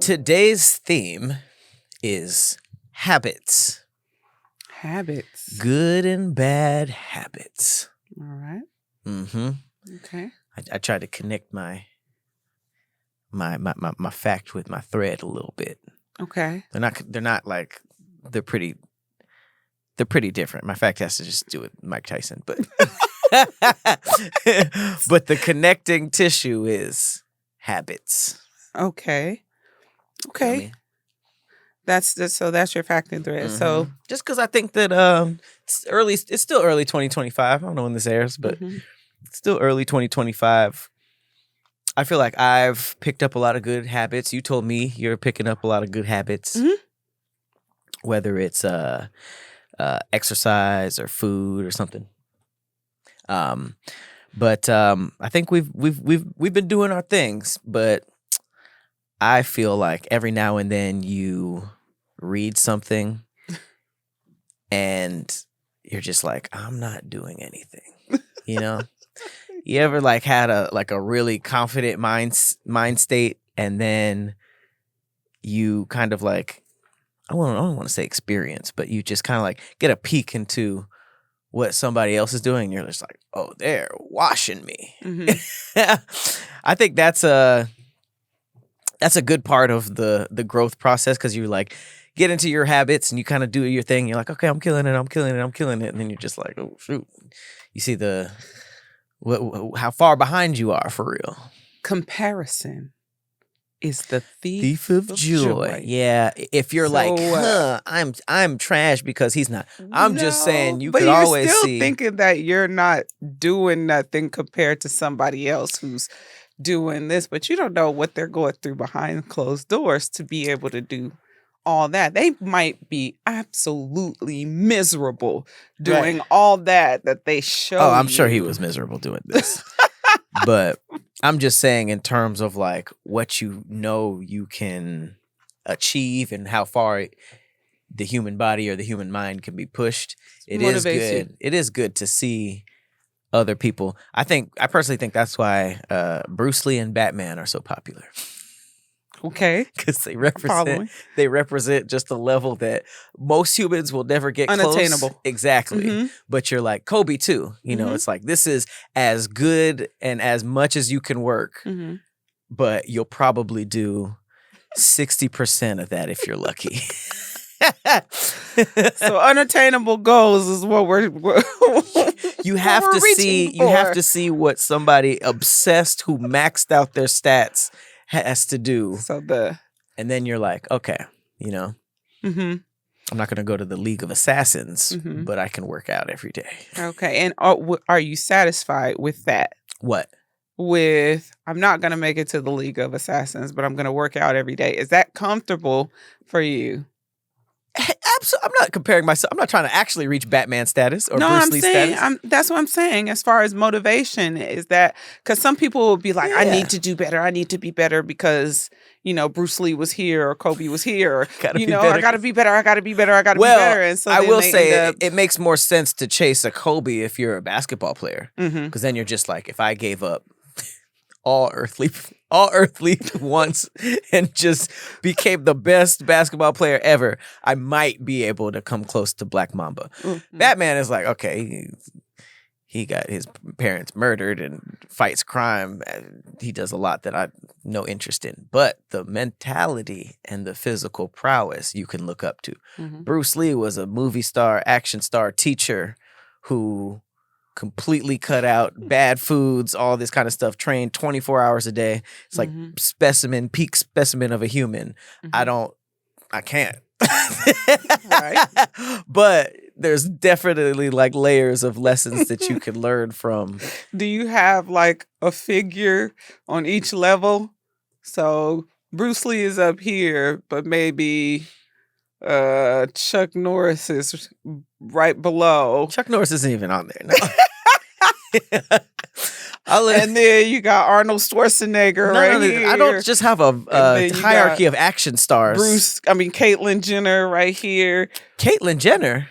Today's theme is habits. Habits. Good and bad habits. All right. Mm-hmm. Okay. I tried to connect my fact with my thread a little bit. Okay. They're pretty different. My fact has to just do with Mike Tyson, but but the connecting tissue is habits. Okay. Okay. You know what I mean? That's your fact and thread. Mm-hmm. So just because I think that it's still early 2025. I don't know when this airs, but it's still early 2025. I feel like I've picked up a lot of good habits. You told me you're picking up a lot of good habits, whether it's exercise or food or something. But I think we've been doing our things, but I feel like every now and then you read something and you're just like, I'm not doing anything, you know? You ever like had a really confident mind state, and then you kind of like, I don't want to say experience, but you just kind of like get a peek into what somebody else is doing. And you're just like, oh, they're washing me. I think that's a good part of the growth process, because you like get into your habits and you kind of do your thing. You're like, okay, I'm killing it. And then you're just like, oh, shoot. You see how far behind you are for real. Comparison is the thief of joy. Yeah. If you're I'm trash because he's not. I'm just saying you could always see. But you're still thinking that you're not doing nothing compared to somebody else who's doing this, but you don't know what they're going through behind closed doors to be able to do all that. They might be absolutely miserable doing all that they show. Oh, I'm sure he was miserable doing this. But I'm just saying, in terms of like what you know you can achieve and how far the human body or the human mind can be pushed, it is good. It is good to see other people. I personally think that's why Bruce Lee and Batman are so popular. Okay. Because they represent just a level that most humans will never get unattainable. Close. Exactly. But you're like Kobe too. You know, it's like, this is as good and as much as you can work, but you'll probably do 60% of that if you're lucky. So unattainable goals is what we're you have to see what somebody obsessed who maxed out their stats has to do. And then you're like, okay, you know, I'm not going to go to the League of Assassins, but I can work out every day. Okay. And are you satisfied with that? What? With, I'm not going to make it to the League of Assassins, but I'm going to work out every day. Is that comfortable for you? Absolutely. I'm not comparing myself. I'm not trying to actually reach Batman status or Bruce Lee status. That's what I'm saying. As far as motivation, is that because some people will be like, I need to do better. I need to be better because, you know, Bruce Lee was here or Kobe was here. Or, I got to be better. I got to be better. I got to be better. And so I will say it makes more sense to chase a Kobe if you're a basketball player, because then you're just like, if I gave up all earthly once and just became the best basketball player ever, I might be able to come close to Black Mamba. Batman is like, okay, he got his parents murdered and fights crime. He does a lot that I have no interest in. But the mentality and the physical prowess you can look up to. Bruce Lee was a movie star, action star, teacher who completely cut out bad foods, all this kind of stuff, trained 24 hours a day. It's like peak specimen of a human. I can't. Right. But there's definitely like layers of lessons that you can learn from. Do you have like a figure on each level? So Bruce Lee is up here, but maybe Chuck Norris is right below. Chuck Norris isn't even on there. No. And then you got Arnold Schwarzenegger here. I don't just have a hierarchy of action stars. Caitlyn Jenner right here. Caitlyn Jenner?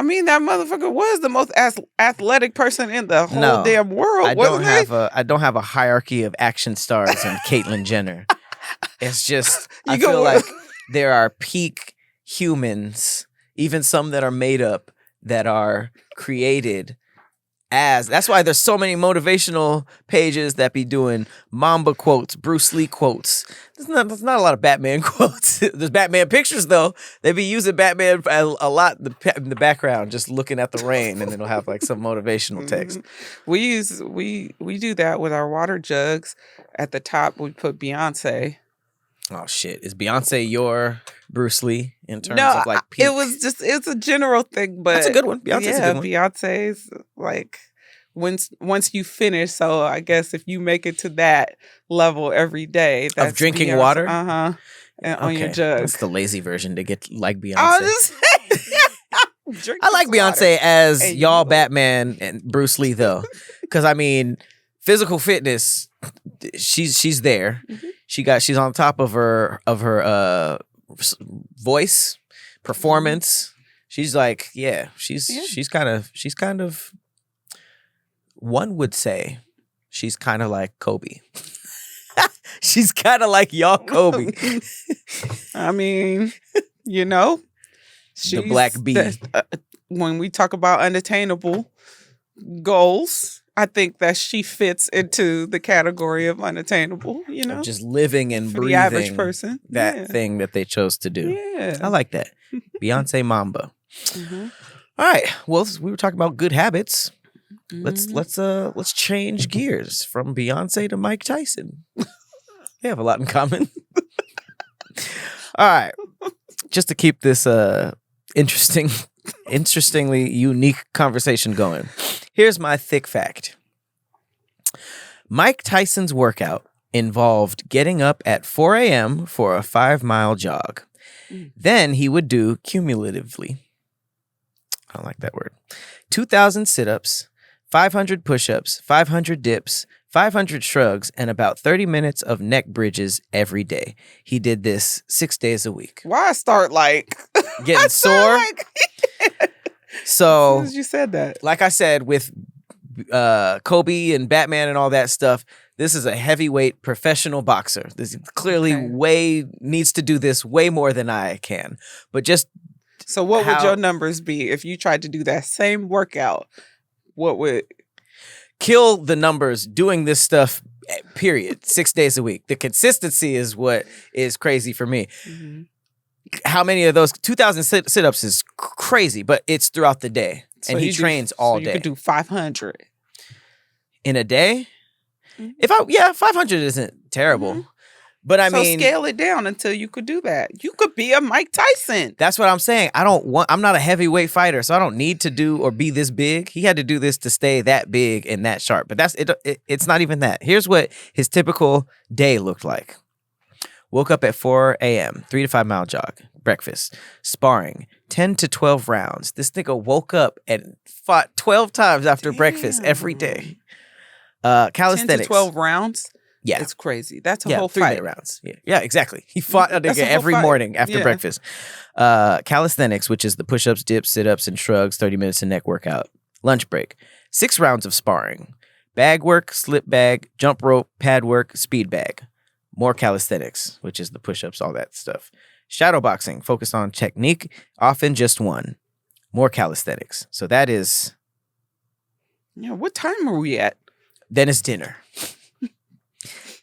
I mean, that motherfucker was the most athletic person in the whole No, damn world. I don't have a hierarchy of action stars and Caitlyn Jenner. It's just I feel like there are peak humans, even some that are made up, that are created as. That's why there's so many motivational pages that be doing Mamba quotes, Bruce Lee quotes. There's not a lot of Batman quotes. There's Batman pictures though. They be using Batman a lot in the background, just looking at the rain, and it'll have like some motivational text. We do that with our water jugs. At the top, we put Beyonce. Oh shit! Is Beyonce your Bruce Lee in terms of like peak? It's a general thing, but that's a good one. Beyonce's a good one. Beyonce's like once you finish. So I guess if you make it to that level every day, that's of drinking Beyonce, water, and on your jug. That's the lazy version to get like Beyonce. I like Beyonce as y'all Batman and Bruce Lee though, because I mean, physical fitness, she's there. Mm-hmm. She's on top of her voice, performance. She's like, she's kind of one would say she's kind of like Kobe. She's kind of like y'all Kobe. I mean, she's the black bee. When we talk about unattainable goals, I think that she fits into the category of unattainable, just living and breathing the average person. That thing that they chose to do. Yeah. I like that. Beyonce Mamba. Mm-hmm. All right. Well, we were talking about good habits. Mm-hmm. Let's change gears from Beyonce to Mike Tyson. They have a lot in common. All right. Just to keep this interestingly unique conversation going. Here's my thick fact. Mike Tyson's workout involved getting up at 4 a.m. for a 5-mile jog. Then he would do cumulatively, I don't like that word, 2,000 sit-ups, 500 push-ups, 500 dips, 500 shrugs, and about 30 minutes of neck bridges every day. He did this 6 days a week. Why I start like getting sore? So, as soon as you said that, like I said, with Kobe and Batman and all that stuff, this is a heavyweight professional boxer. This clearly needs to do this way more than I can. But just so, what would your numbers be if you tried to do that same workout? What would kill the numbers doing this stuff? Period. 6 days a week. The consistency is what is crazy for me. Mm-hmm. How many of those 2,000 sit-ups is crazy, but it's throughout the day, and he trains all day. You could do 500 in a day. Mm-hmm. 500 isn't terrible, mm-hmm. But I mean, scale it down until you could do that. You could be a Mike Tyson. That's what I'm saying. I'm not a heavyweight fighter, so I don't need to do or be this big. He had to do this to stay that big and that sharp, but that's it. It's not even that. Here's what his typical day looked like. Woke up at 4 a.m., 3 to 5 mile jog, breakfast, sparring, 10 to 12 rounds. This nigga woke up and fought 12 times after breakfast every day. Calisthenics. 10 to 12 rounds? Yeah. It's crazy. That's a whole 3-minute rounds. Yeah, exactly. He fought a nigga every morning after breakfast. Calisthenics, which is the push-ups, dips, sit-ups, and shrugs, 30 minutes of neck workout. Lunch break. 6 rounds of sparring. Bag work, slip bag, jump rope, pad work, speed bag. More calisthenics, which is the push-ups, all that stuff. Shadow boxing, focused on technique, often just one. More calisthenics. So that is... Yeah, what time are we at? Then it's dinner.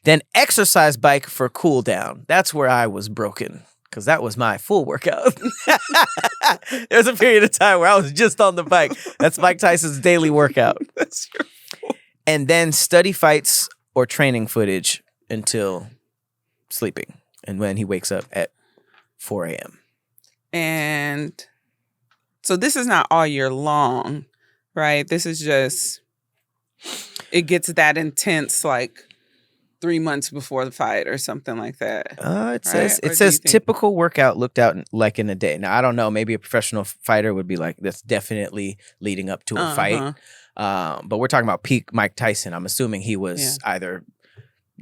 Then exercise bike for cool down. That's where I was broken, because that was my full workout. There was a period of time where I was just on the bike. That's Mike Tyson's daily workout. That's your full. And then study fights or training footage until sleeping, and when he wakes up at 4 a.m. And so this is not all year long, right? This is just, it gets that intense like 3 months before the fight or something like that. It says typical workout looked out like in a day. Now I don't know, maybe a professional fighter would be like, that's definitely leading up to a fight. But we're talking about peak Mike Tyson. I'm assuming he was either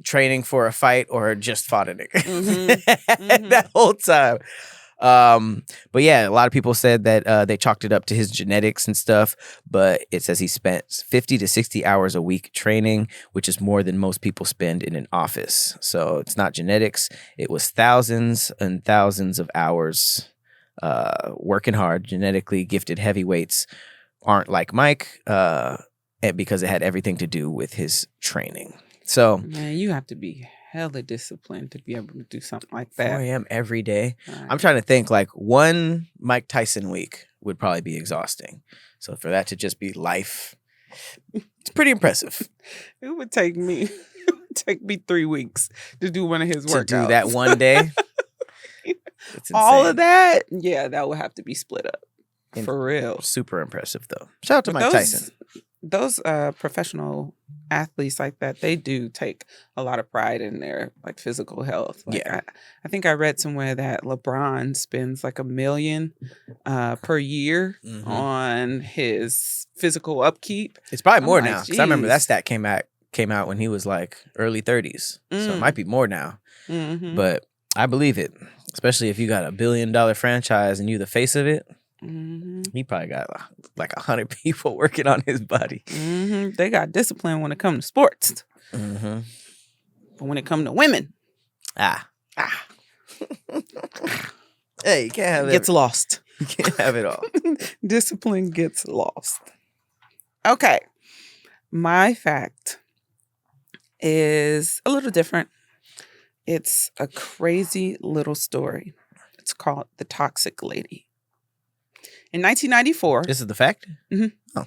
training for a fight or just fought a nigga that whole time. But yeah, a lot of people said that they chalked it up to his genetics and stuff. But it says he spent 50 to 60 hours a week training, which is more than most people spend in an office. So it's not genetics. It was thousands and thousands of hours working hard. Genetically gifted heavyweights aren't like Mike because it had everything to do with his training. So, man, you have to be hella disciplined to be able to do something like 4 that. a.m. every day. Right. I'm trying to think, like, one Mike Tyson week would probably be exhausting. So for that to just be life, it's pretty impressive. It would take me 3 weeks to do one of his workouts. To do that one day. All of that? Yeah, that would have to be split up. For real. Super impressive, though. Shout out to Mike Tyson. Those professional athletes like that, they do take a lot of pride in their like physical health. Like, yeah. I think I read somewhere that LeBron spends like $1 million per year on his physical upkeep. It's probably more now, because I remember that stat came out when he was like early 30s. So it might be more now. But I believe it, especially if you got $1 billion franchise and you the face of it. He probably got like 100 people working on his body. They got discipline when it comes to sports. But when it comes to women, hey, you can't have it. Gets lost. You can't have it all. Discipline gets lost. Okay. My fact is a little different. It's a crazy little story. It's called The Toxic Lady. In 1994... This is the fact? Mm-hmm. Oh.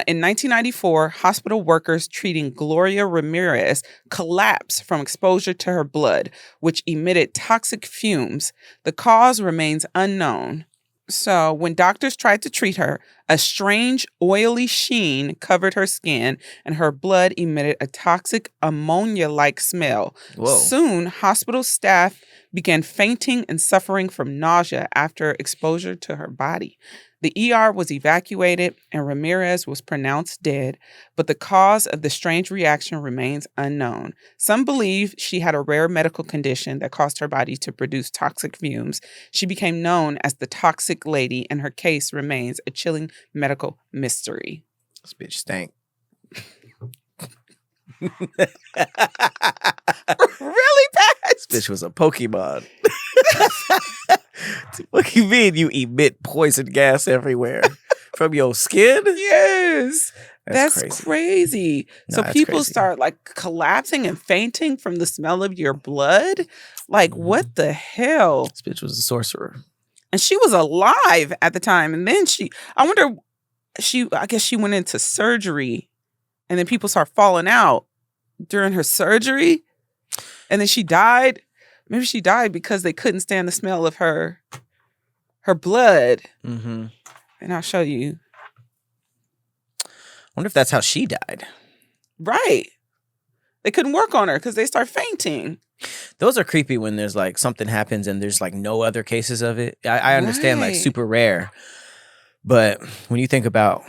In 1994, hospital workers treating Gloria Ramirez collapsed from exposure to her blood, which emitted toxic fumes. The cause remains unknown. So when doctors tried to treat her, a strange oily sheen covered her skin and her blood emitted a toxic ammonia-like smell. Whoa. Soon, hospital staff began fainting and suffering from nausea after exposure to her body. The ER was evacuated and Ramirez was pronounced dead, but the cause of the strange reaction remains unknown. Some believe she had a rare medical condition that caused her body to produce toxic fumes. She became known as the Toxic Lady, and her case remains a chilling medical mystery. This bitch stank. Really bad? This bitch was a Pokemon. What do you mean you emit poison gas everywhere? From your skin? Yes. That's crazy. No, so that's people crazy. start like collapsing and fainting from the smell of your blood? Like, what the hell? This bitch was a sorcerer. And she was alive at the time. And then I guess she went into surgery and then people start falling out during her surgery. And then she died. Maybe she died because they couldn't stand the smell of her blood. And I'll show you. I wonder if that's how she died. Right. They couldn't work on her because they start fainting. Those are creepy when there's like something happens and there's like no other cases of it. I understand like super rare. But when you think about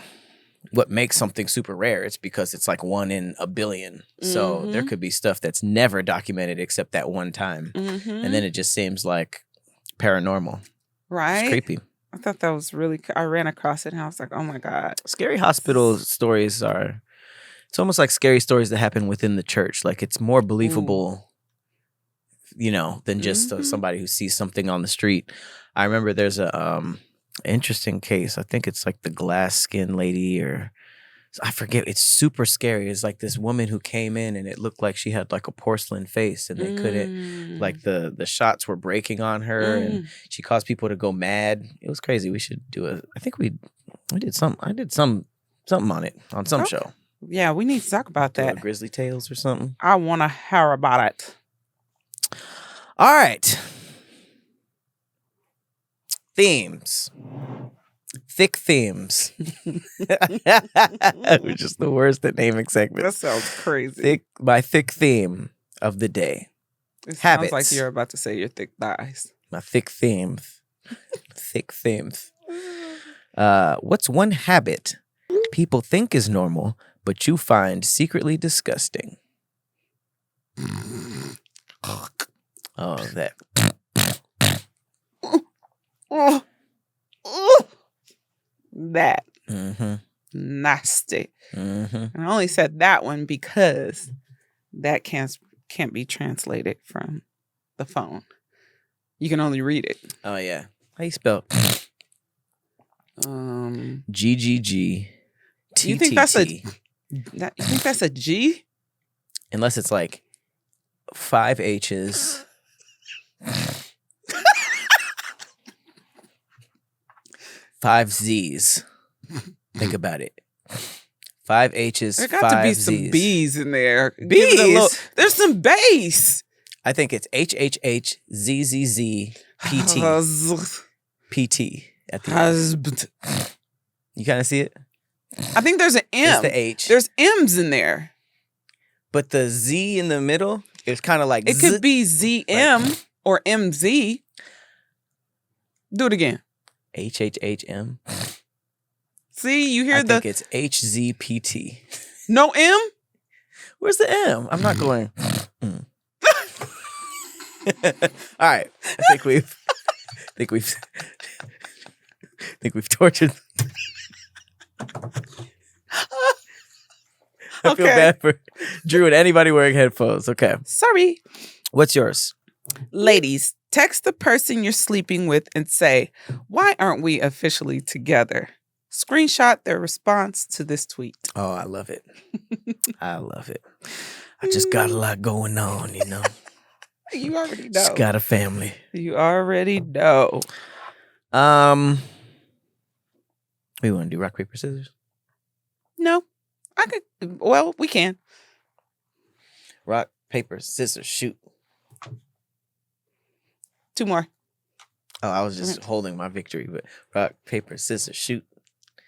what makes something super rare, it's because it's like 1 in a billion. So there could be stuff that's never documented except that one time. And then it just seems like paranormal. Right. It's creepy. I thought that was really, I ran across it and I was like, oh my God. Scary hospital stories it's almost like scary stories that happen within the church. Like it's more believable, than just somebody who sees something on the street. I remember there's a interesting case. I think it's like the glass skin lady, or I forget. It's super scary. It's like this woman who came in and it looked like she had like a porcelain face and they couldn't, like the shots were breaking on her and she caused people to go mad. It was crazy. We should do I think we did something. I did something on it on some show. Yeah, we need to talk about that. Grizzly Tales or something. I want to hear about it. All right. Themes. Thick themes. Which is the worst at naming segments. That sounds crazy. My thick theme of the day. It Habits. sounds like you're about to say your thick thighs. My thick themes. Thick themes. What's one habit people think is normal, but you find secretly disgusting? Oh, that. Oh, oh, that Mm-hmm. nasty. Mm-hmm. And I only said that one because that can't be translated from the phone. You can only read it. Oh yeah. How you spell? GGG. You think that's a G? Unless it's like 5 H's. 5 Z's. Think about it. 5 H's, There got 5 to be Z's. some B's in there. B's? There's some bass. I think it's HHHZZZ PT at the end. You kind of see it? I think there's an M. It's the H. There's M's in there. But the Z in the middle is kind of like It could be ZM or MZ. Do it again. HHHM. See, you hear I think it's HZPT. No M? Where's the M? I'm not going. All right. I think we've tortured. I feel bad for Drew and anybody wearing headphones. Okay. Sorry. What's yours? Ladies, text the person you're sleeping with and say, "Why aren't we officially together?" Screenshot their response to this tweet. Oh, I love it. I love it. I just got a lot going on, you know. You already know. Just got a family. You already know. We want to do rock, paper, scissors? No. Well, we can. Rock, paper, scissors, shoot. 2 more. Oh, I was just holding my victory, but rock, paper, scissors, shoot.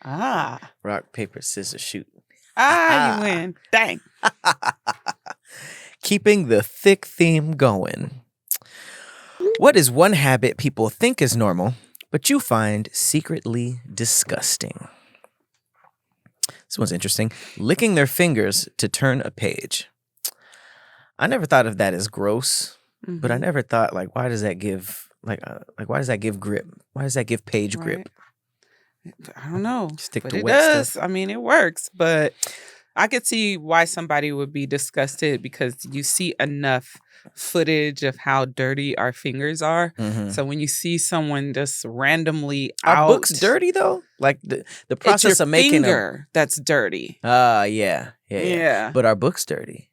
Rock, paper, scissors, shoot. You win. Dang. Keeping the thick theme going. What is one habit people think is normal, but you find secretly disgusting? This one's interesting. Licking their fingers to turn a page. I never thought of that as gross, but I never thought, like, why does that give, why does that give grip? Why does that give page grip? I don't know. Stick but to it wet does. stuff. I mean, it works, but I could see why somebody would be disgusted because you see enough footage of how dirty our fingers are. So when you see someone just randomly Are books dirty though? Like the process it's your of making finger that's dirty. Yeah. But are books dirty?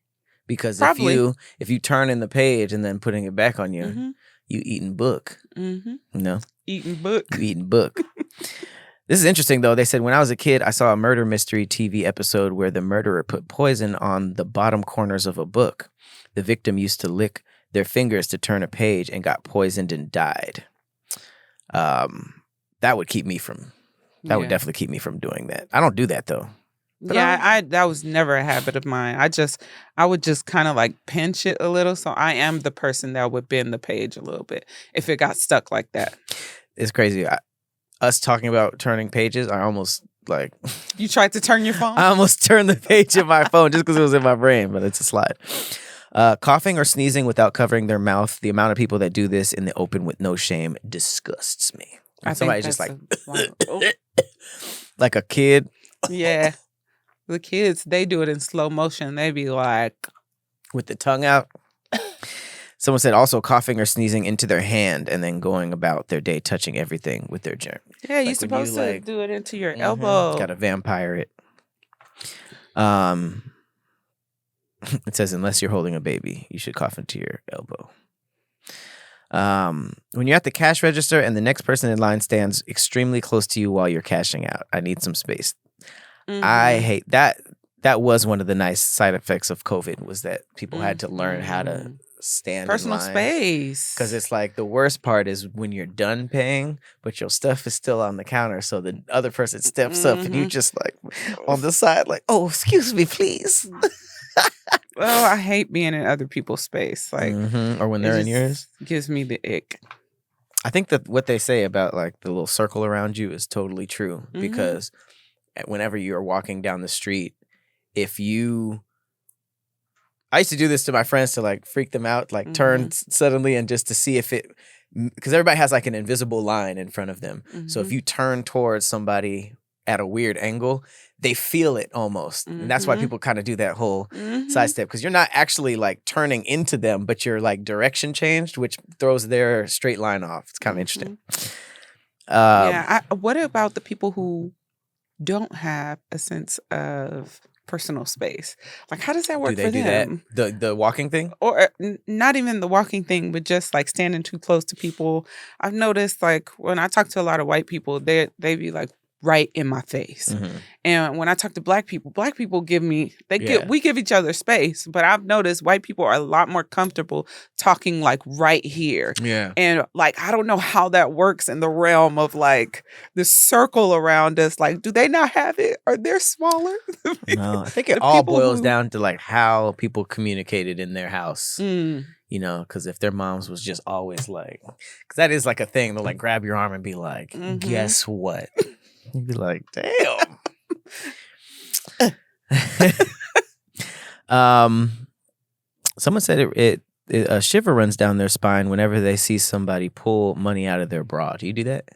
Because Probably. if you turn in the page and then putting it back on you, you eating book. No, Eating book. you eating book. This is interesting, though. They said, when I was a kid, I saw a murder mystery TV episode where the murderer put poison on the bottom corners of a book. The victim used to lick their fingers to turn a page and got poisoned and died. That would keep me from, that would definitely keep me from doing that. I don't do that, though. But that was never a habit of mine. I would just kind of like pinch it a little. So I am the person that would bend the page a little bit if it got stuck like that. It's crazy. Us talking about turning pages, I almost like... You tried to turn your phone? I almost turned the page of my phone just because it was in my brain, but it's a slide. Coughing or sneezing without covering their mouth. The amount of people that do this in the open with no shame disgusts me. Somebody just like... like a kid. Yeah. The kids, they do it in slow motion. They be like... With the tongue out. Someone said also coughing or sneezing into their hand and then going about their day touching everything with their germ. Yeah, you're supposed to do it into your elbow. Got to vampire it. It says, unless you're holding a baby, you should cough into your elbow. When you're at the cash register and the next person in line stands extremely close to you while you're cashing out. I need some space. I hate that. That was one of the nice side effects of COVID was that people had to learn how to stand personal in line. Space. Because it's like the worst part is when you're done paying, but your stuff is still on the counter. So the other person steps up and you just like on the side, like, oh, excuse me, please. Well, I hate being in other people's space. Like, or when they're in yours. Gives me the ick. I think that what they say about like the little circle around you is totally true because whenever you're walking down the street, I used to do this to my friends to like freak them out, like turn suddenly and just to see if it because everybody has like an invisible line in front of them. So if you turn towards somebody at a weird angle, they feel it almost. And that's why people kind of do that whole side step, because you're not actually like turning into them, but you're like direction changed, which throws their straight line off. It's kind of interesting. What about the people who don't have a sense of personal space? Like, how does that work for them? The walking thing? Or not even the walking thing, but just like standing too close to people. I've noticed, like, when I talk to a lot of white people, they be like right in my face. And when I talk to black people give me, we give each other space, but I've noticed white people are a lot more comfortable talking like right here. Yeah. And like, I don't know how that works in the realm of like the circle around us. Like, do they not have it? Are they smaller? No, I think it all boils down to like how people communicated in their house. You know, because if their moms was just always like, because that is like a thing, they'll like grab your arm and be like, guess what? You'd be like, damn. Someone said it a shiver runs down their spine whenever they see somebody pull money out of their bra. Do you do that?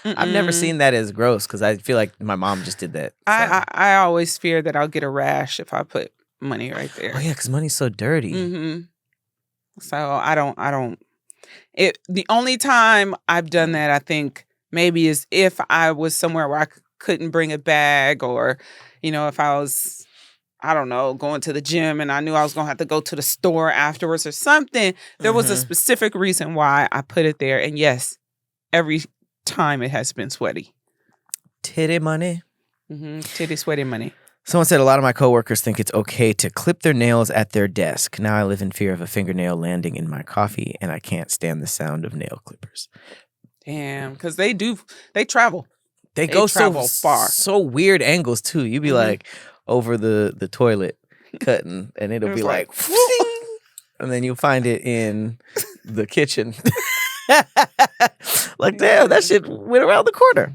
I've never seen that as gross, because I feel like my mom just did that. So. I always fear that I'll get a rash if I put money right there. Oh yeah, because money's so dirty. So I don't. The only time I've done that, I think, maybe is if I was somewhere where I couldn't bring a bag, or, you know, if I was, I don't know, going to the gym and I knew I was going to have to go to the store afterwards or something. There was a specific reason why I put it there. And yes, every time it has been sweaty. Titty money. Titty sweaty money. Someone said a lot of my coworkers think it's okay to clip their nails at their desk. Now I live in fear of a fingernail landing in my coffee, and I can't stand the sound of nail clippers. Damn, because they travel. They go travel far. So weird angles too. You'd be like over the toilet cutting, and it'll be like and then you'll find it in the kitchen. Like, damn, that shit went around the corner.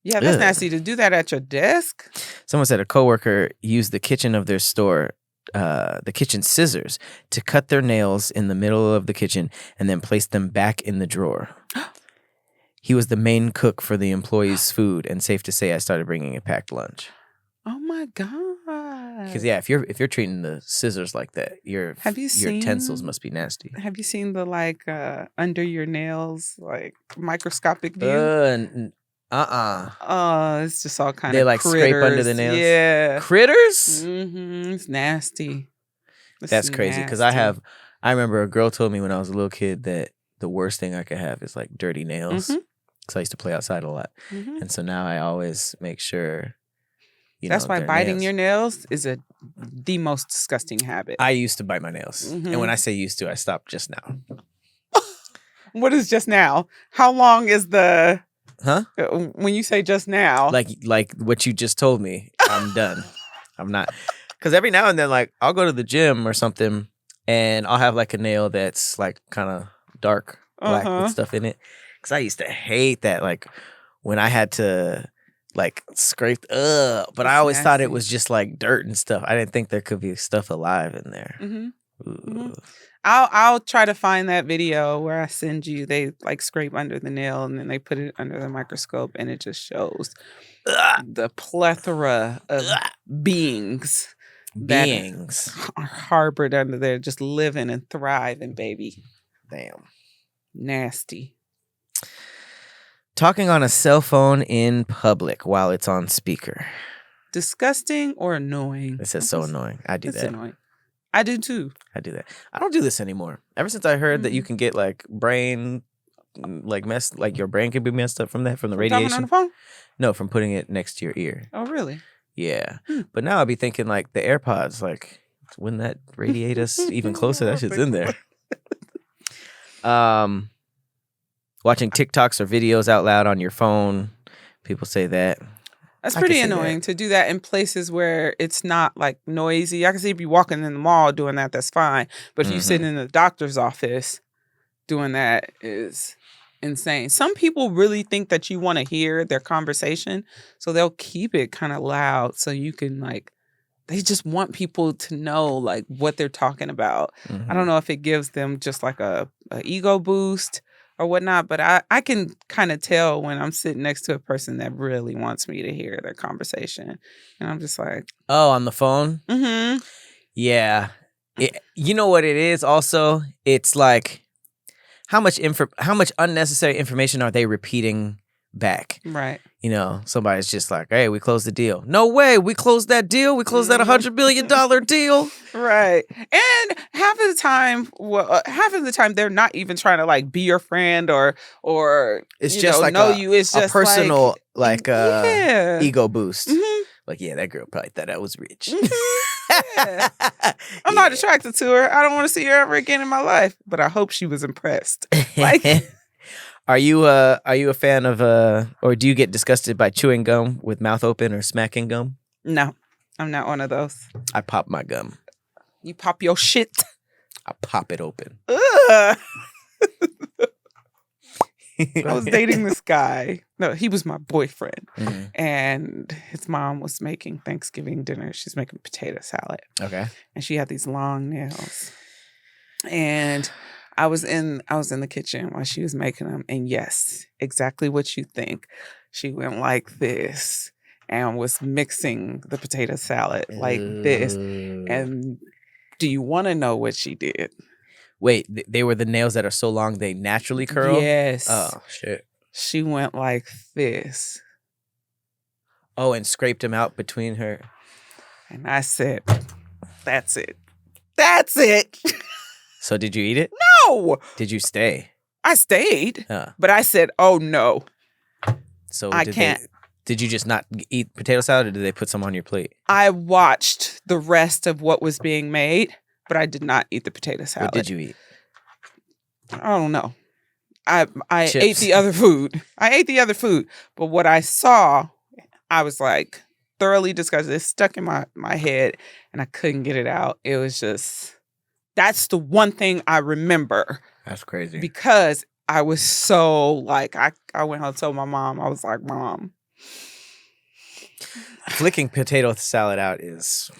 Yeah, that's nasty to do that at your desk. Someone said a coworker used the kitchen of their store, the kitchen scissors, to cut their nails in the middle of the kitchen and then place them back in the drawer. He was the main cook for the employees' food, and safe to say I started bringing a packed lunch. Oh my God. Because if you're treating the scissors like that, your utensils must be nasty. Have you seen the like under your nails, like microscopic view? It's just all kind of. They like critters. Scrape under the nails. Yeah, critters. It's nasty. That's crazy. Because I remember a girl told me when I was a little kid that the worst thing I could have is like dirty nails. Because I used to play outside a lot, and so now I always make sure. That's why biting your nails is the most disgusting habit. I used to bite my nails, and when I say used to, I stopped just now. What is just now? How long is the? Huh? When you say just now, like what you just told me, I'm done. I'm not, because every now and then, like I'll go to the gym or something, and I'll have like a nail that's like kind of dark black with stuff in it. Because I used to hate that, like when I had to like scrape but I always thought it was just like dirt and stuff. I didn't think there could be stuff alive in there. I'll try to find that video where I send you. They like scrape under the nail and then they put it under the microscope, and it just shows the plethora of beings are harbored under there, just living and thriving, baby. Damn. Nasty. Talking on a cell phone in public while it's on speaker. Disgusting or annoying? It says so annoying. I do that. Annoying. I do too. I do that. I don't do this anymore. Ever since I heard that you can get like brain, like your brain can be messed up from the radiation. Talking on the phone? No, from putting it next to your ear. Oh, really? Yeah. But now I'd be thinking like the AirPods, like wouldn't that radiate us even closer? That shit's in there. Watching TikToks or videos out loud on your phone. People say that. That's pretty annoying to do that in places where it's not like noisy. I can see if you're walking in the mall doing that, that's fine. But if you're sitting in the doctor's office doing that is insane. Some people really think that you want to hear their conversation, so they'll keep it kind of loud so you can like they just want people to know like what they're talking about. I don't know if it gives them just like a ego boost or whatnot, but I can kind of tell when I'm sitting next to a person that really wants me to hear their conversation. And I'm just like, oh, on the phone? mm-hmm. Yeah. You know what it is also? It's like how much unnecessary information are they repeating back? Right. You know, somebody's just like, hey, we closed the deal. No way, we closed that deal. We closed that $100 million deal. Right. And half of the time they're not even trying to like be your friend or it's just like know you. It's just a personal yeah. ego boost. Mm-hmm. Like, yeah, that girl probably thought I was rich. Yeah. I'm not attracted to her. I don't want to see her ever again in my life. But I hope she was impressed. Like, are you a fan of or do you get disgusted by chewing gum with mouth open or smacking gum? No, I'm not one of those. I pop my gum. You pop your shit. I pop it open. Ugh. I was dating this guy. No, he was my boyfriend. Mm-hmm. And his mom was making Thanksgiving dinner. She's making potato salad. Okay. And she had these long nails. And I was in the kitchen while she was making them. And yes, exactly what you think. She went like this and was mixing the potato salad like this. And do you want to know what she did? Wait, they were the nails that are so long they naturally curl? Yes. Oh, shit. She went like this. Oh, and scraped them out between her. And I said, that's it. That's it. So did you eat it? No. Did you stay? I stayed. But I said, oh, no. So I can't. Did you just not eat potato salad or did they put some on your plate? I watched the rest of what was being made, but I did not eat the potato salad. What did you eat? I don't know. I ate the other food. But what I saw, I was like thoroughly disgusted. It stuck in my head and I couldn't get it out. It was just, that's the one thing I remember. That's crazy. Because I was so like, I went home and told my mom, I was like, Mom. Flicking potato salad out is...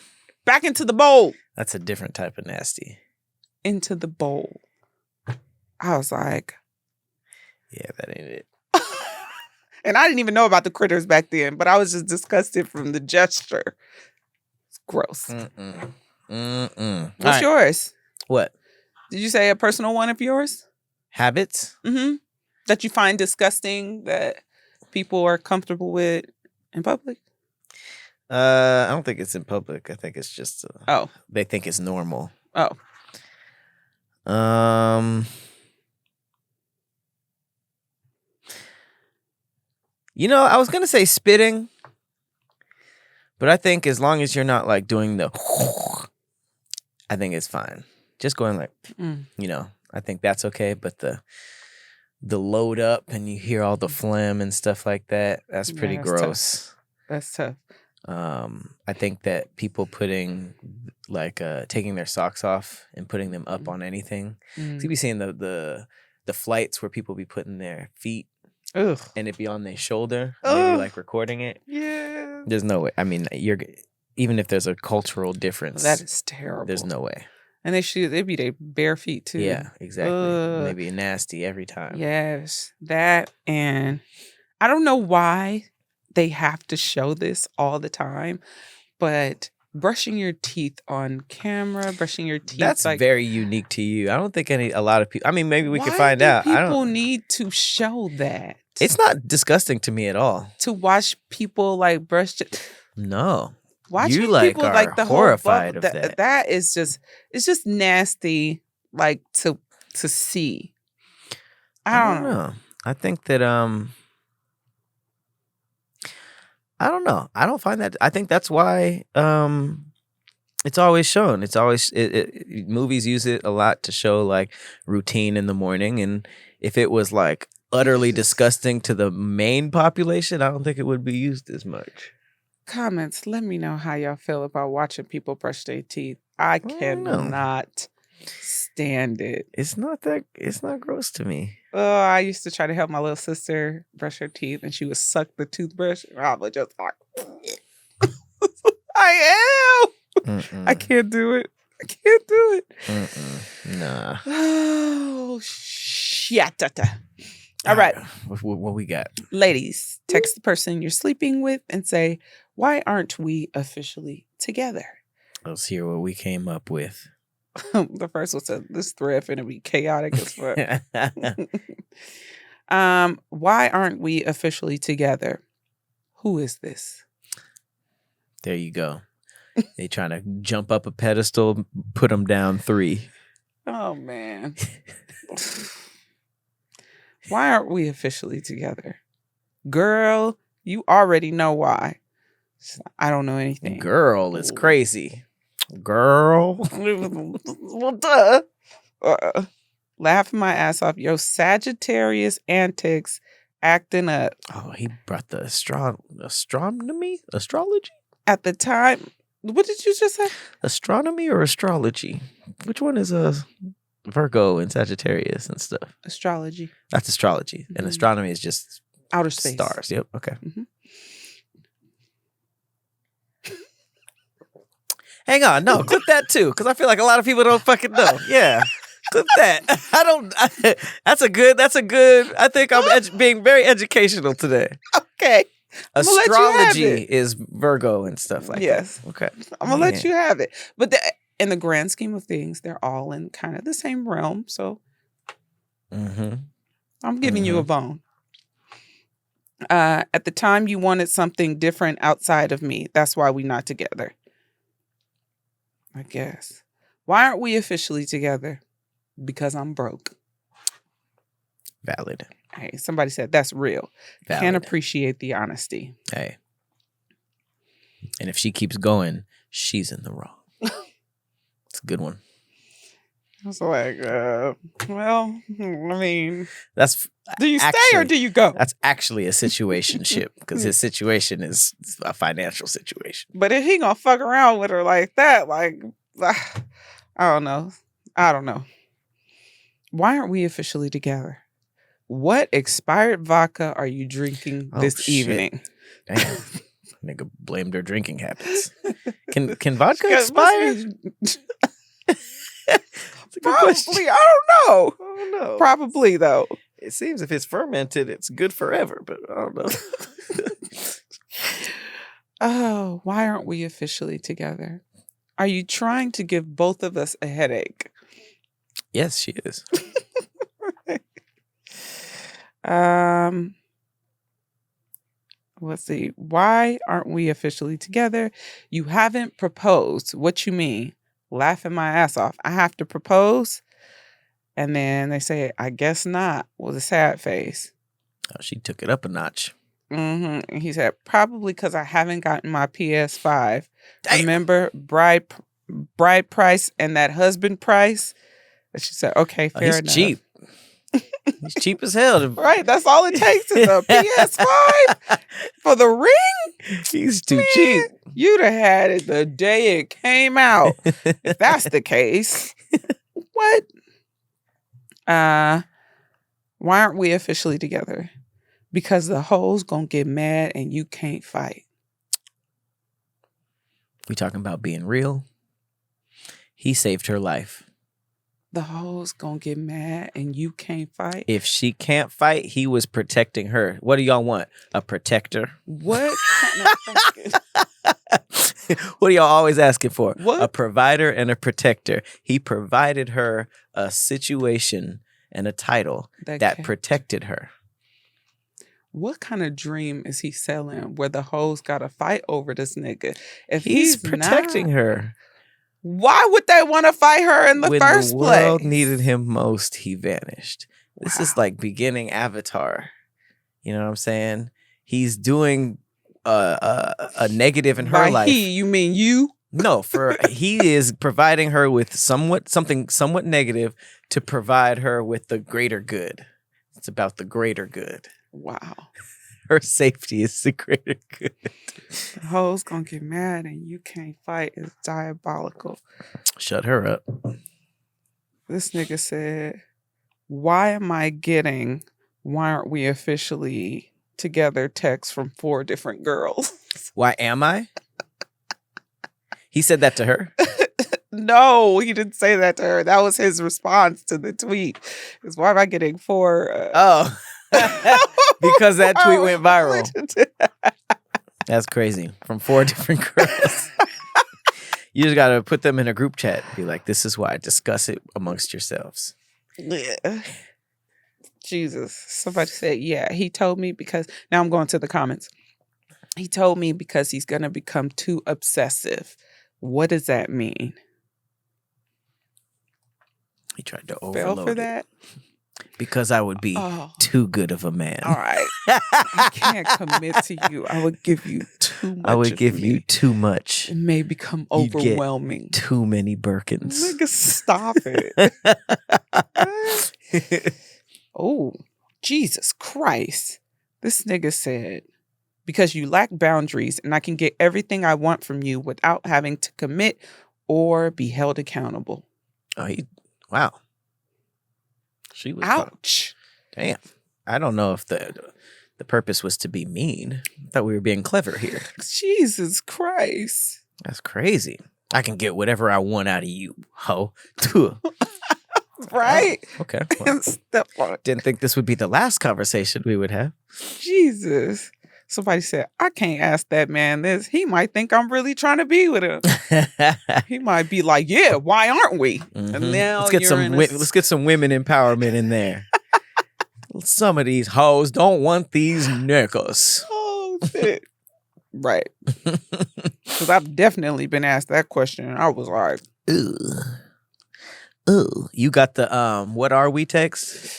Back into the bowl. That's a different type of nasty. Into the bowl. I was like... Yeah, that ain't it. And I didn't even know about the critters back then, but I was just disgusted from the gesture. It's gross. What's yours? What? Did you say a personal one of yours? Habits? Mm-hmm. That you find disgusting that people are comfortable with in public? I don't think it's in public. I think it's just they think it's normal. Oh. You know, I was gonna say spitting, but I think as long as you're not like doing the I think it's fine. Just going like you know, I think that's okay, but the load up and you hear all the phlegm and stuff like that, that's pretty gross. Tough. That's tough. I think that people putting like taking their socks off and putting them up on anything. So you be seeing the flights where people be putting their feet and it be on their shoulder, maybe like recording it. Yeah. There's no way. I mean, even if there's a cultural difference, that is terrible. There's no way. And they be their bare feet too. Yeah, exactly. They be nasty every time. Yes, that, and I don't know why they have to show this all the time, but brushing your teeth on camera, brushing your teeth. That's like, very unique to you. I don't think a lot of people, I mean, maybe we could find out. People need to show that. It's not disgusting to me at all. To watch people like brush. No. Watching you like people are like the horrified whole of that. That is just, it's just nasty, like to see. I don't know. I think that I don't know. I don't find that. I think that's why it's always shown. It's always movies use it a lot to show like routine in the morning, and if it was like utterly disgusting to the main population, I don't think it would be used as much. Comments. Let me know how y'all feel about watching people brush their teeth. I cannot stand it. It's not gross to me. Oh, I used to try to help my little sister brush her teeth, and she would suck the toothbrush. And I was just like, I am. I can't do it. I can't do it. Nah. Oh, shit. All right. What we got? Ladies, text the person you're sleeping with and say, why aren't we officially together? Let's hear what we came up with. The first one said, this thread finna be chaotic as fuck. Why aren't we officially together? Who is this? There you go. They trying to jump up a pedestal, put them down 3. Oh, man. Why aren't we officially together? Girl, you already know why. I don't know anything. Girl is crazy. Girl. Well, duh. Laughing my ass off. Yo, Sagittarius antics acting up. Oh, he brought the astronomy? Astrology? At the time, what did you just say? Astronomy or astrology? Which one is Virgo and Sagittarius and stuff? Astrology. That's astrology. And astronomy is just outer space. Stars. Yep. Okay. Hang on. No, clip that too. Because I feel like a lot of people don't fucking know. Yeah. Clip that. That's a good, I think I'm being very educational today. Okay. Astrology is Virgo and stuff like that. Okay. I'm going to let you have it. But in the grand scheme of things, they're all in kind of the same realm. So I'm giving you a bone. At the time, you wanted something different outside of me. That's why we're not together. I guess. Why aren't we officially together? Because I'm broke. Valid. Hey, somebody said that's real. Valid. Can't appreciate the honesty. Hey. And if she keeps going, she's in the wrong. It's a good one. I was like, well, I mean, that's do you stay or do you go? That's actually a situationship because his situation is a financial situation. But if he gonna fuck around with her like that, like, I don't know. Why aren't we officially together? What expired vodka are you drinking this evening? Damn. Nigga blamed her drinking habits. Can vodka expire? Probably. I don't know. Probably though. It seems if it's fermented, it's good forever, but I don't know. Oh, why aren't we officially together? Are you trying to give both of us a headache? Yes, she is. Let's see. Why aren't we officially together? You haven't proposed. What you mean? Laughing my ass off. I have to propose? And then they say, I guess not, with a sad face. Oh, she took it up a notch. And he said, probably because I haven't gotten my PS5. Damn. Remember bride price and that husband price? And she said, okay, fair enough. Cheap. He's cheap as hell. Right, that's all it takes is a PS5 for the ring. He's too cheap. You'd have had it the day it came out. If that's the case. What? Why aren't we officially together? Because the hoes gonna get mad and you can't fight. We talking about being real? He saved her life. The hoes gonna get mad and you can't fight? If she can't fight, he was protecting her. What do y'all want? A protector? What kind of What are y'all always asking for? What? A provider and a protector. He provided her a situation and a title that protected her. What kind of dream is he selling where the hoes gotta fight over this nigga? If he's protecting her. Why would they want to fight her in the first place? When the world needed him most, he vanished. This is like beginning Avatar. You know what I'm saying? He's doing a negative in her life. He, you mean you? No, he is providing her with something somewhat negative to provide her with the greater good. It's about the greater good. Wow. Her safety is the greater good. The hoes gonna get mad and you can't fight is diabolical. Shut her up. This nigga said, why am I getting why aren't we officially together texts from 4 different girls? Why am I? He said that to her? No, he didn't say that to her. That was his response to the tweet. Is why am I getting 4? Oh, because that tweet went viral. That's crazy. From 4 different girls. You just got to put them in a group chat. Be like, this is why. Discuss it amongst yourselves. Yeah. Jesus. Somebody said, yeah, he told me because... Now I'm going to the comments. He told me because he's going to become too obsessive. What does that mean? He tried to Fell overload for it. that? Because I would be too good of a man. All right. I can't commit to you. I would give you too much. I would give you too much. It may become You'd overwhelming. get too many Birkins. Nigga, stop it. Oh, Jesus Christ. This nigga said, because you lack boundaries and I can get everything I want from you without having to commit or be held accountable. Oh, wow. She was ouch. Damn. I don't know if the purpose was to be mean. I thought we were being clever here. Jesus Christ. That's crazy. I can get whatever I want out of you, ho. Right? Oh, okay. Well, Step on it. didn't think this would be the last conversation we would have. Jesus. Somebody said, I can't ask that man this. He might think I'm really trying to be with him. He might be like, yeah, why aren't we? Mm-hmm. And now let's get some women empowerment in there. Some of these hoes don't want these niggas. Oh, shit. Right. Because I've definitely been asked that question. And I was like, ooh. You got the what are we text?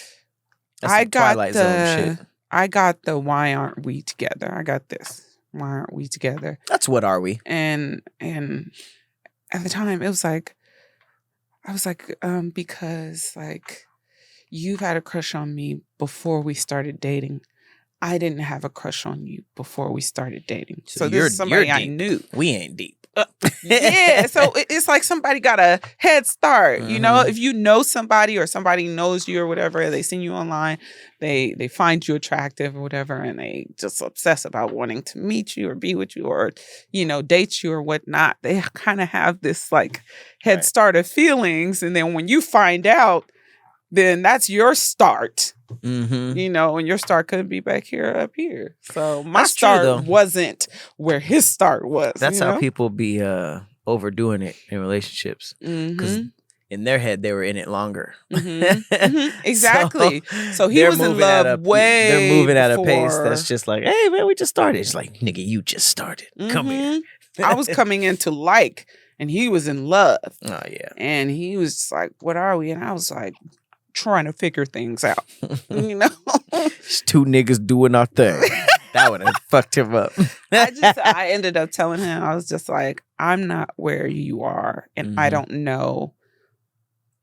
That's I got Twilight Zone shit. I got the why aren't we together? I got this. Why aren't we together? That's what are we? And at the time it was like, I was like, because like you've had a crush on me before we started dating. I didn't have a crush on you before we started dating. So this is somebody I knew. We ain't deep. Yeah, so it's like somebody got a head start. You know, if you know somebody or somebody knows you or whatever, they seen you online, they find you attractive or whatever, and they just obsess about wanting to meet you or be with you or, you know, date you or whatnot. They kind of have this like head start of feelings. And then when you find out, then that's your start. You know, and your start could be back here or up here. So my start wasn't where his start was. That's how people be overdoing it in relationships. Because in their head, they were in it longer. Exactly. So he was in love they're moving at a pace that's just like, hey, man, we just started. It's like, nigga, you just started. Come here. I was coming into and he was in love. Oh, yeah. And he was just like, what are we? And I was like, trying to figure things out, you know. It's two niggas doing our thing. That would have fucked him up. I ended up telling him, I was just like, I'm not where you are, and I don't know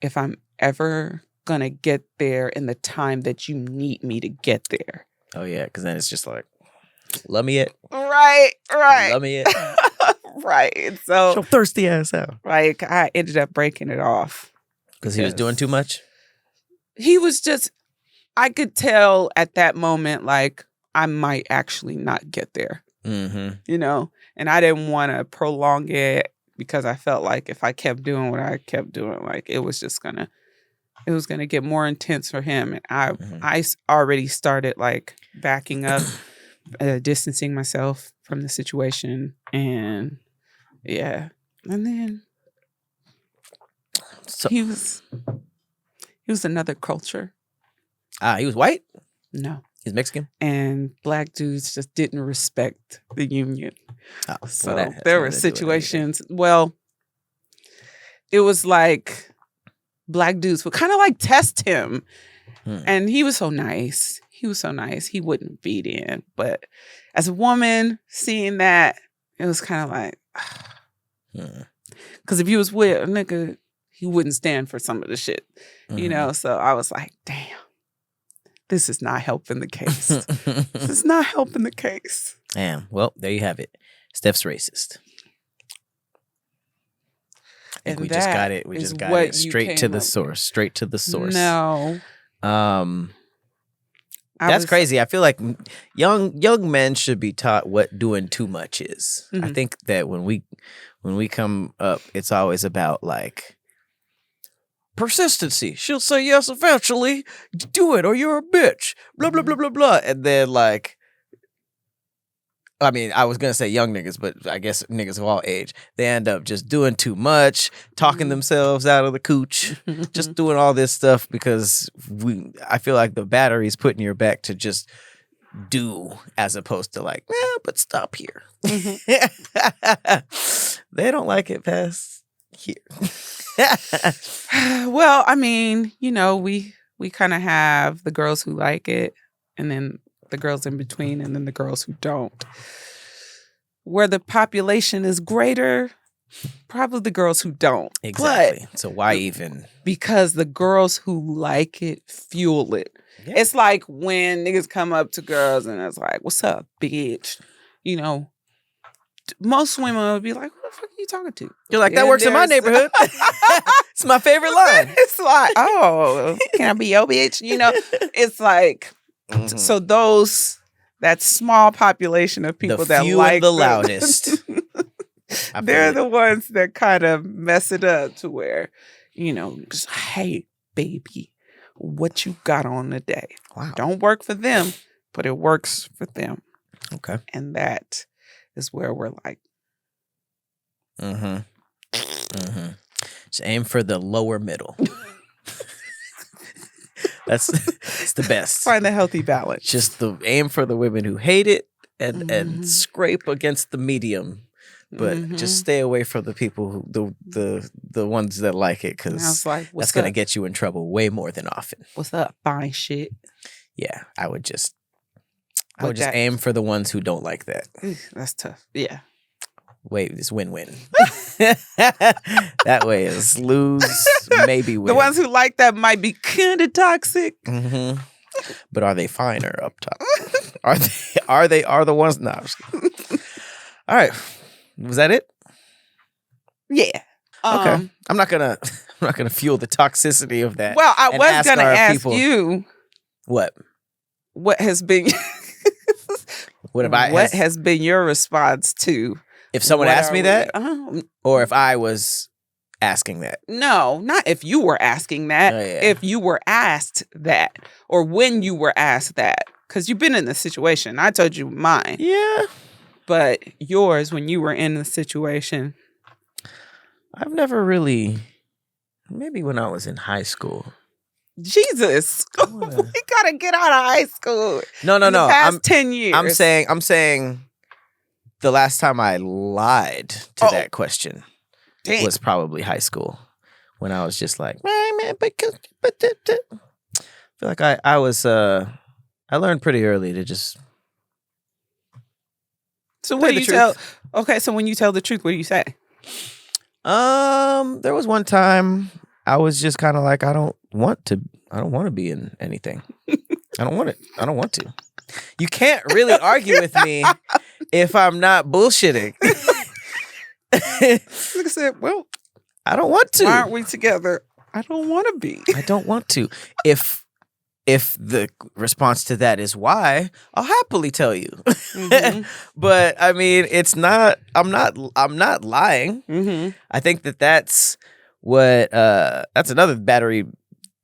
if I'm ever gonna get there in the time that you need me to get there. Oh yeah, because then it's just like, love me it. Right. Love me it. Right. So show thirsty ass out. Like I ended up breaking it off because he was doing too much. He was just, I could tell at that moment, like, I might actually not get there, you know? And I didn't want to prolong it because I felt like if I kept doing what I kept doing, like, it was going to get more intense for him. And I already started, like, backing up, distancing myself from the situation. And, yeah. And then he was another culture. He was white? No. He's Mexican? And black dudes just didn't respect the union. Oh, so there were situations, well, it was like black dudes would kind of like test him. And he was so nice. He wouldn't beat in. But as a woman, seeing that, it was kind of like, because if you was with a nigga, he wouldn't stand for some of the shit, you know? So I was like, damn, this is not helping the case. This is not helping the case. Damn. Well, there you have it. Steph's racist. I think we just got it. We just got it straight to the source. Straight to the source. No. That's crazy. I feel like young men should be taught what doing too much is. I think that when we come up, it's always about like persistency. She'll say yes eventually. Do it or you're a bitch. Blah blah blah blah blah. And then like, I mean, I was gonna say young niggas, but I guess niggas of all age, they end up just doing too much, talking themselves out of the cooch, just doing all this stuff because I feel like the battery's putting your back to just do as opposed to like, but stop here. They don't like it past here. Well, I mean, we kind of have the girls who like it, and then the girls in between, and then the girls who don't. Where the population is greater, probably the girls who don't. Exactly. But so why even? Because the girls who like it fuel it. Yeah. It's like when niggas come up to girls and it's like, "What's up, bitch?" Most women would be like, "Who the fuck are you talking to?" You're like, "That works in my neighborhood." It's my favorite line. It's like, "Oh, can I be your bitch?" It's like. Mm-hmm. So that small popation of people that like the loudest, they're the ones that kind of mess it up to where, just, hey, baby, what you got on today? Wow. Don't work for them, but it works for them. Okay. And that is where we're like. Just aim for the lower middle. That's the best. Find the healthy balance. Just aim for the women who hate it and scrape against the medium, but just stay away from the people who the ones that like it, because that's gonna get you in trouble way more than often. What's up, fine shit? Yeah, I would just aim for the ones who don't like that. That's tough. Yeah. Wait, it's win-win. That way is lose, maybe win. The ones who like that might be kind of toxic. But are they fine or up top? Are the ones? No. All right. Was that it? Yeah. Okay. I'm not gonna fuel the toxicity of that. Well, I was gonna ask you what has been what has been your response to. If someone asked me that, or if I was asking that? No, not if you were asking that. If you were asked that, or when you were asked that. Because you've been in the situation. I told you mine. Yeah. But yours, when you were in the situation. I've never really, maybe when I was in high school. Jesus. We got to get out of high school. No. The past 10 years. I'm saying the last time I lied to that question was probably high school, when I was just like, I feel like I learned pretty early to just. So what do you tell? Okay, so when you tell the truth, what do you say? There was one time I was just kind of like, I don't want to be in anything. I don't want to. You can't really argue with me if I'm not bullshitting. Like I said, well, I don't want to. Why aren't we together? I don't want to be. I don't want to. If the response to that is why, I'll happily tell you. But I mean, it's not. I'm not lying. I think that's what. That's another battery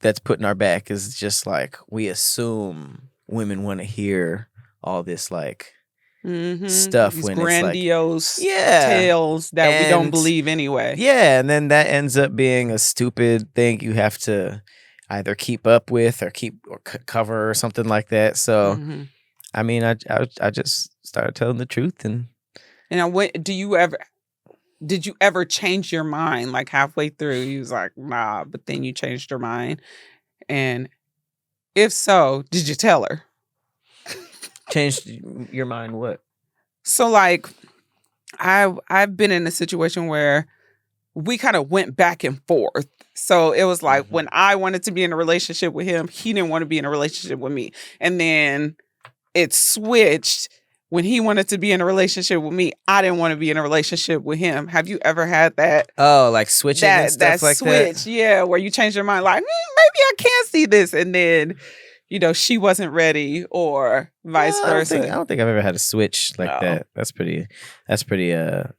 that's put in our back, is just like we assume women want to hear all this like stuff. These when grandiose it's like, tales that we don't believe anyway. Yeah, and then that ends up being a stupid thing you have to either keep up with or cover or something like that. So, I mean, I just started telling the truth, and did you ever change your mind like halfway through? You was like, nah, but then you changed your mind, and if so, did you tell her? Changed your mind? What? So like, I've been in a situation where we kind of went back and forth. So it was like when I wanted to be in a relationship with him, he didn't want to be in a relationship with me. And then it switched. When he wanted to be in a relationship with me, I didn't want to be in a relationship with him. Have you ever had that? Oh, like switching and stuff like switch, that? Yeah, where you change your mind like, maybe I can see this. And then she wasn't ready or vice versa. I don't think I've ever had a switch like that. That's pretty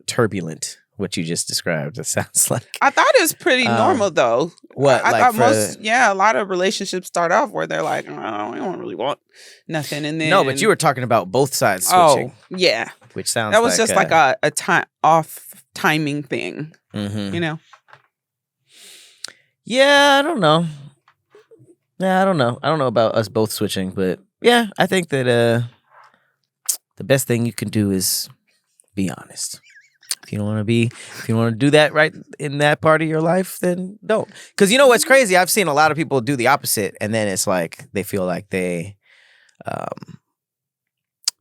turbulent. What you just described. It sounds like. I thought it was pretty normal though. What? I thought a lot of relationships start off where they're like, I don't really want nothing, and then no, but you were talking about both sides switching. Oh, yeah. Which sounds that was just like a time off timing thing. Mm-hmm. Yeah, I don't know. Yeah, I don't know. I don't know about us both switching, but yeah, I think that the best thing you can do is be honest. If you don't want to do that right in that part of your life, then don't. Because you know what's crazy? I've seen a lot of people do the opposite, and then it's like they feel like they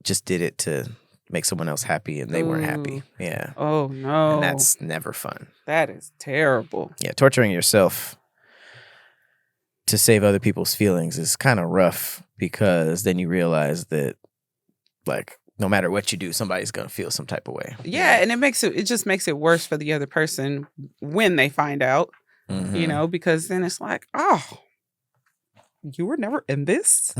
just did it to make someone else happy, and they weren't happy. Yeah. Oh no. And that's never fun. That is terrible. Yeah, torturing yourself to save other people's feelings is kind of rough, because then you realize that, like, no matter what you do, somebody's gonna feel some type of way. Yeah, and it just makes it worse for the other person when they find out. Because then it's like, oh, you were never in this.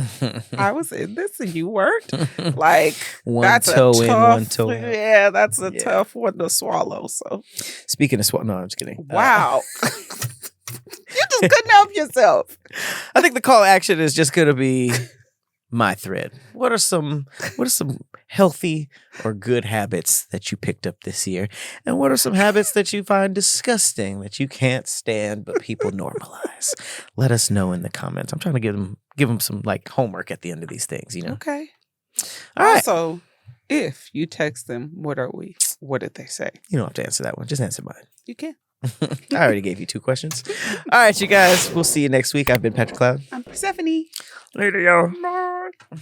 I was in this and you weren't. Like, that's a tough. Yeah, that's a tough one to swallow. So, speaking of no, I'm just kidding. Wow. You just couldn't help yourself. I think the call to action is just gonna be my thread. What are some healthy or good habits that you picked up this year? And what are some habits that you find disgusting, that you can't stand, but people normalize? Let us know in the comments. I'm trying to give them some like homework at the end of these things, Okay. All right. Also, if you text them, what are we? What did they say? You don't have to answer that one. Just answer mine. You can. I already gave you 2 questions. All right, you guys. We'll see you next week. I've been Patrick Cloud. I'm Persephone. Later, y'all. Bye.